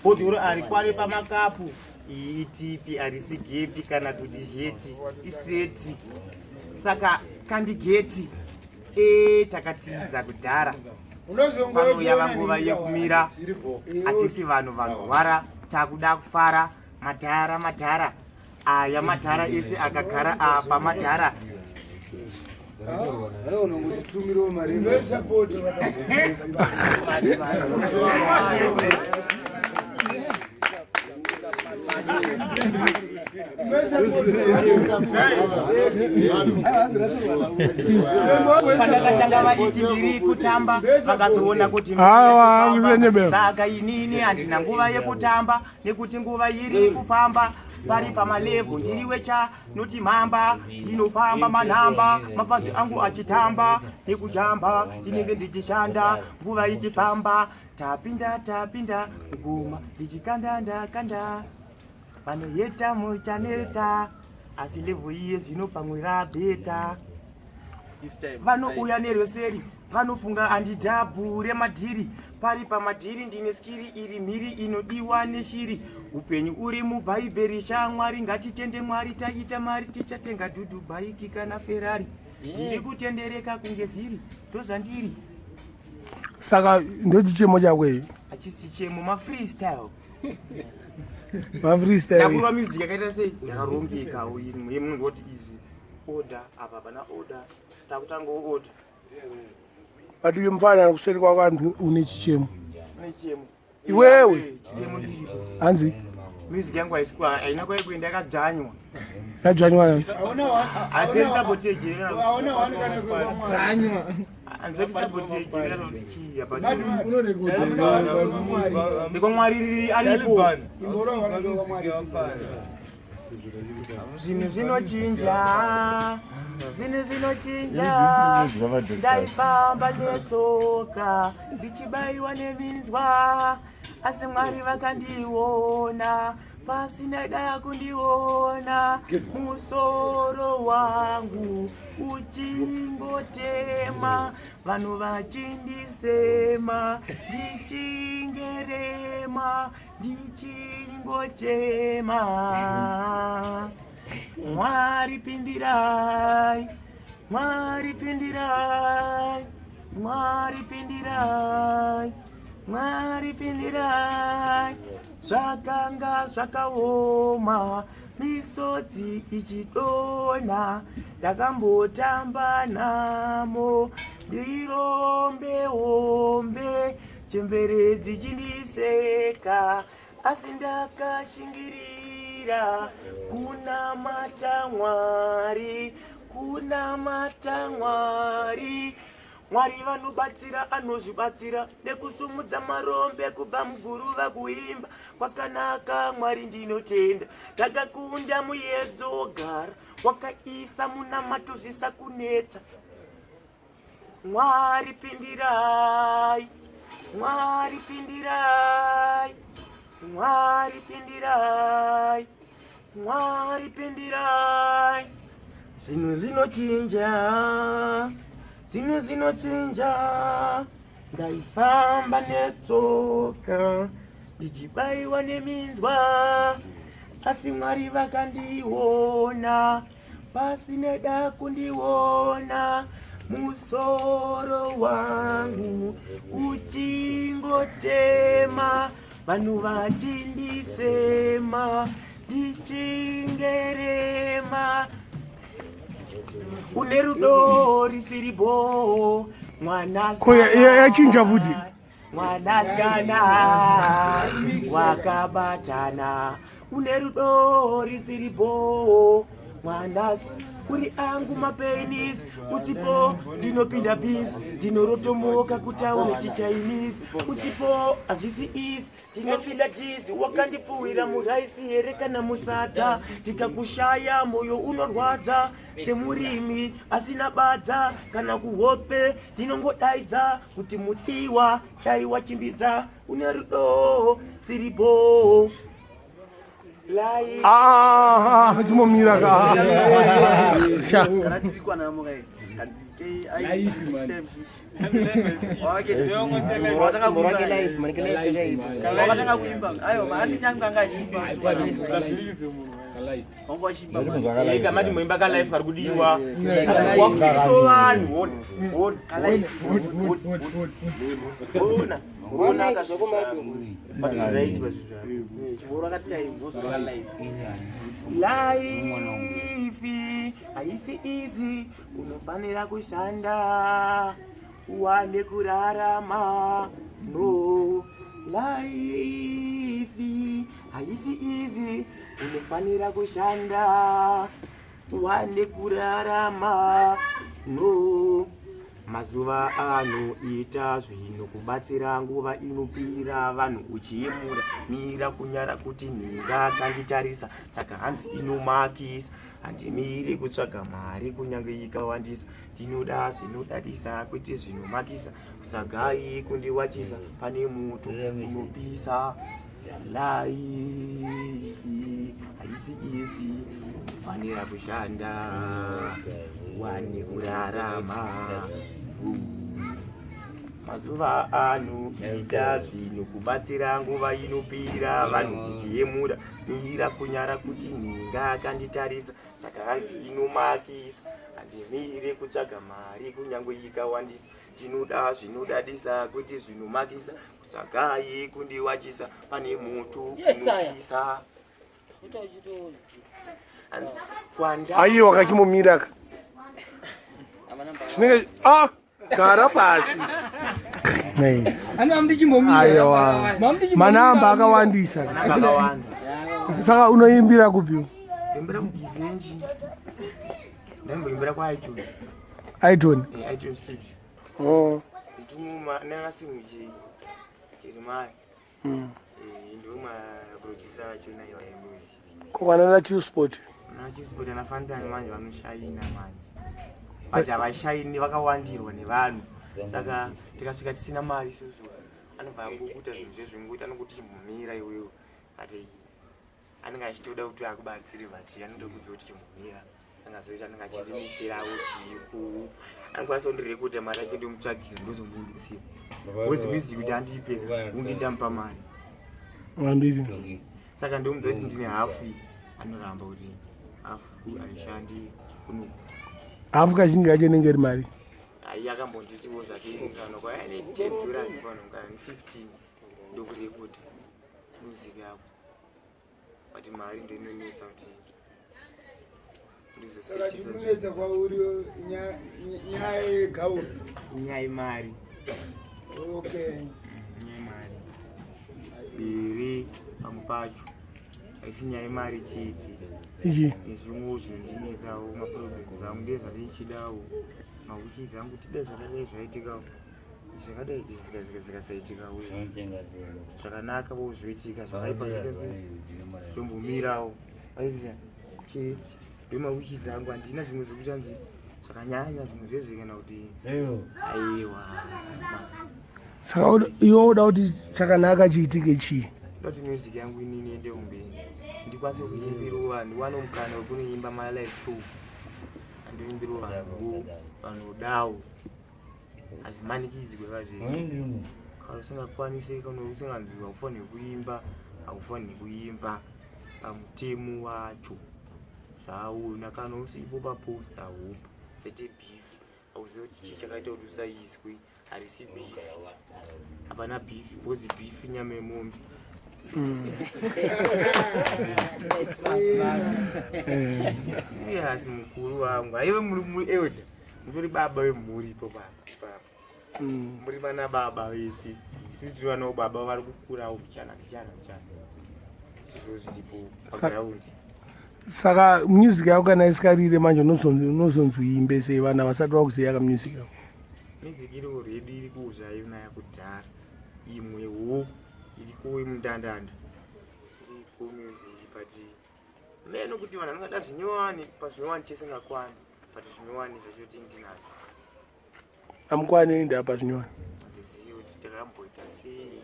Bodhoro arikware pamakapu itipi arisigepi kana kuti jeti istreti saka kandigeti takatiza kudhara panouya vanguva yekumira hatisi vanhu vanorwara takuda kufara madhara aya madhara ese akagara apa madhara pandakatanga vaiti ndiri kutamba vakazoona kuti saka inini handina nguva yekutamba nekuti nguva iri kufamba pari pamalevhu ndiri wecha noti mhamba ndinofamba manhamba mafadzi angu achitamba nekujamba ndinenge ndichishanda nguva ichifamba tapinda ngoma ndichikanda ndakanda vanoyeta muchaneta asi levhu iye zvino pamwe rabheta vanouya nerweseri vanofunga handidhabhu remadhiri pari pamadhiri ndine skiri iri mhiri inodiwa neshiri upenyu uri mubhaibheri shamwari ngatitende mwari taita mari tichatenga dhudhu bhaiki kana ferari ndiri kutendereka kunge vhiri ndozvandiri saka ndochichemo chakwe hachisi chemo mafreestyle mafreestyle music yakaita sei yakarongeka yemungoti izi order apa pana order takutanga order but uyu mufana kuseri kwakantu une chichemo nechemo iwewe chichemo chiripo hanzi music yangu haina kwaikuenda yakadzvanywa yadzvanywa ndikomwariri alipo zvinhu zvinochinja ndaifamba netsoka ndichibayiwa neminzwa asi mwari vakandiona pasina daya kundiona musoro wangu uchingotema vanhu vachindisema ndichingerema ndichingochema mwari pindirai mwari pindirai mwari pindirai mwari pindirai zvakanga zvakaoma misodzi ichidona takambotamba namo ndirombe chemberedzi chindiseka asi ndakashingirira kunamata mwari mwari vanobatsira anozvibatsira nekusumudza marombe kubva muguruva kuimba kwakanaka mwari ndinotenda takakunda muyedzo wogara wakaisa munamato zvisakunetsa mwari pindirai mwari pindirai mwari pindirai mwari pindirai zvinhu zvinochinja ndaifamba netsoka ndichibayiwa neminzwa asi mwari vakandiona pasina da kundiona musoro wangu uchingotema vanhu vachindisema ndichingerema une rudo risiripo yachinja futi mwanasikana wakabatana une rudo risiripo mwana kuri angu mapenis usipo ndinopinda bisi ndinorotomoka kutaura chichainisi usipo hazvisi isi ndinofila tizi wakandipfuwira muraisi here kana musadza ndikakushaya moyo unorwadza semurimi asina badza kana kuhope ndinongodaidza kuti mudiwa dai wachimbidza une rudo siripo chimomira Kamati muimba ka live kari kudiwa. Wakuso vanhu. Ona. Ona kazokomati. But right was chibora ka time vozo live. Life haisi easy, unofanira kushanda uwane kurarama. No, life haisi easy, unofanira kushanda uwane kurarama. No, mazuva anoita zvinokubatsira nguva inopira, vanhu uchiyemura mira kunyara kuti ninga kanditarisa, saka hanzi inomakisa. Handimiri kutsvaga mari kunyange ikawandisa, ndinoda zvinodadisa kwete zvinomakisa, kusagai kundiwachisa pane muto unopisa. Life haisi easy, unofanira kushanda wane kurarama. Mazuva anoita zvinokubatsira nguva inopira, vanhu kuchiyemura mira kunyara kuti ninga kanditarisa, saka hanzi inomakisa. Handimire kutsvaga mari kunyange ikawandisa, ndinoda zvinodadisa kwete zvinomakisa, kusagai kundiwachisa pane muto unopisa. Ayi wakachimumira ka. Shinenge gara pasi. Nei. Ana mdichimomira. Aiwa. Manamba akawandisa. Saka unoimbira kupi? Imbira kugivenji. Ndamboimbira kwa iTunes. iTunes. iTunes studio. Oh. Nduma nangasinguji chirimai. Nduma producer wacho nayo yembuzi. Kokwana na Chisport. Na Chisport na Fantani manje vanoshaina manje. Vacha vashaini vakawandirwa nevanhu. Saka tikasvika tisina mari isusu. Anobva kukuta zvinhu zvezvinguita anokuti chimumira iwewe. Ati anenge achitoda kuti akubatsire vati anotokudza kuti chimumira. Saka zoita anenge achirimisirawo chiku. Anokwanisa kundirekota mari yake ndomutsvagire ndozomundisira. Wezi music kuti andipe unge ndampa mari. Wandiri. Saka ndomudoti ndine hafu anoramba kuti hafu aishandi kuno. Hafu kazhinji kacho inenge iri mari. Ai akambondisiwo zvake ingano kwa ine $10 pano kana 15 ndokurekota music yako. But mari ndo inonetsa kuti saka chikunetsa kwauri nyaya yegauni. Nyaya yemari. Okay. Nyaya yemari. Biri pamwe pacho haisi nyaya yemari chete. Nezvimwewo zvinondinetsawo maproblems angu ndezvavichidawo. Mawishes angu tida zvakadai zvaitikawo. Zvakadai zvikasaitika uye zvakanaka wo zvoitika zvakaipa zvakase zvombomirawo. Aiziya chete ndomawishes angu handina zvimwe zvokuti hanzi zvakanyanya zvimwe zvezve kana kuti aiwa. Saka iwe uda kuti chakanaka chiitike chii? Ndoda kuti music yangu inini ende umberi. Ndikwanise kuimbirawo vanhu ndiwane mukana wekunoimba malive show. Andoimbirawo vanhu dawo. Azvimanikidzwe kazviri. Kana usingakwanise kana usinganzwi aufaniri kuimba, aufaniri kuimba pamutemo wacho. Zvaona kana usipo paposta hope sete beef. Auzive kuti chakaita kuti usaiswe harisi beef. Hapana beef, bozi beef nyama yemombe. Serious mukuru wangu. Aiwe muri eoda. Muri baba wemhuri ipo papa. Muri vana baba vese. Sisi tiri vana baba vari kukurawo kuchana. Izvo zviripo paground. Saka music yako kana isikarire manje unozonzwiimbe sei vana vasati vakuziya ka music yako? Music iri already iri kuzvayo nayo kudhara. Imwewo iri kuwe mundandanda. Iri music but meno kuti vanhu vangada zvinyowani pazvinyowani chesingakwani. But zvinyowani zvachoti ndinazvo. Amkwani ndapa zvinyowani. Ndiziyo kuti takamboita sei.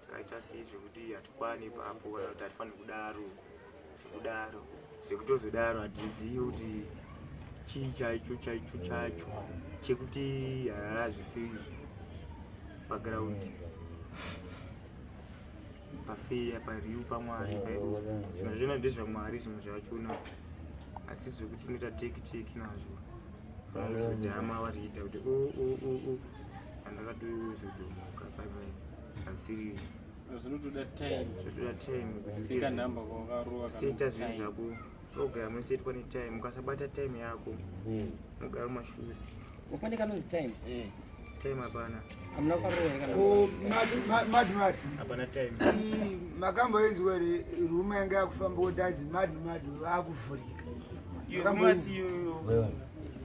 Takaita sei zvekuti hatikwani papo kana kuti hatifaniri kudaro. Zvekutozodaro hatiziyi kuti chaicho chekuti hazvisiri pagiraundi pafeya pariu pamwari paido zvinhu zvona ndezvamwari zvinhu zvachona asi zvokuti inoita teki nazvo vanozodhama variita kuti andakatozodhomoka paipai hazvisiri zvinotoda time seta zvinhu zvako program yosetwa netime ukasabata time yako unogara mumashure ufanira kanonzi time time hapana hamuna kukarohera mad hapana time makamboenzwa here rume yanga yakufamba kudazi mad akuvhurika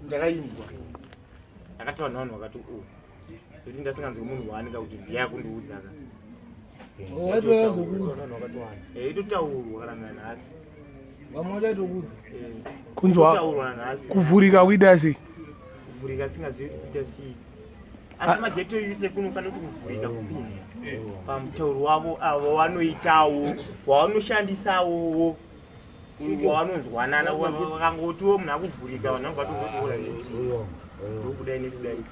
ndakainzwa ndakati vanhu vakati kuti ndasinganzwe munhu waanenga kuti ndiyakundiudzaka itotaurwa kana nanhasi kunzwa kuvhurika kuita sei kuvhurika singazivi kuita sei asi mageto yute kunofanira kuti kuvhurika kupinda pamutauro wavo avo vanoitawo wavanoshandisawo wavanonzwanana vakangotiwo munhu akuvhurika vanhu vangu vatozotora ndokudai nekudai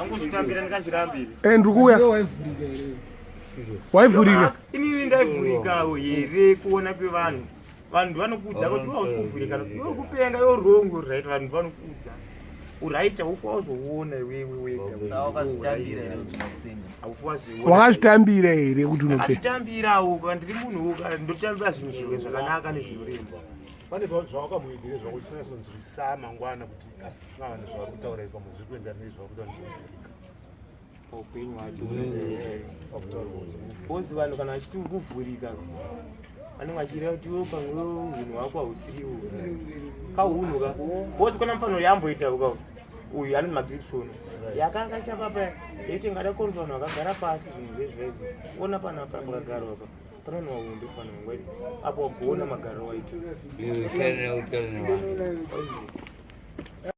angozvitambira ndikazvirambiri ndikuya waivhurika inini ndaivhurikawo here kuona kwevanhu vanhu vanokudza kuti wausi kuvhurika yokupenga yorongo right vanhu vanokudza uraita ufa wazoona iwewe wakazvitambira here kuti unozvitambirawo kana ndiri munhu ndotambira zvinhu zvimwe zvakanaka nezvinoremba pane zvawakamuitire zvakuti fanasonzwisa mangwana kuti asina vanhu zvavari kutaura ipa zviri kuenzana nezvavari kutaura nezvekuvhurika paupenyu hwacho vanhu kana vachiti kuvhurika vanenge vachireva kuti iwo pamwe hunhu hwako hausiriwo kahunhu bozi kona mufaniro yamboita uyu ani Magribhi yakakaita papa yaiti ngada konza vanhu vakagara pasi zvinhu zvezvezi ona pana pakagara apa panonwa hunde panongwa apo wagona magariro waita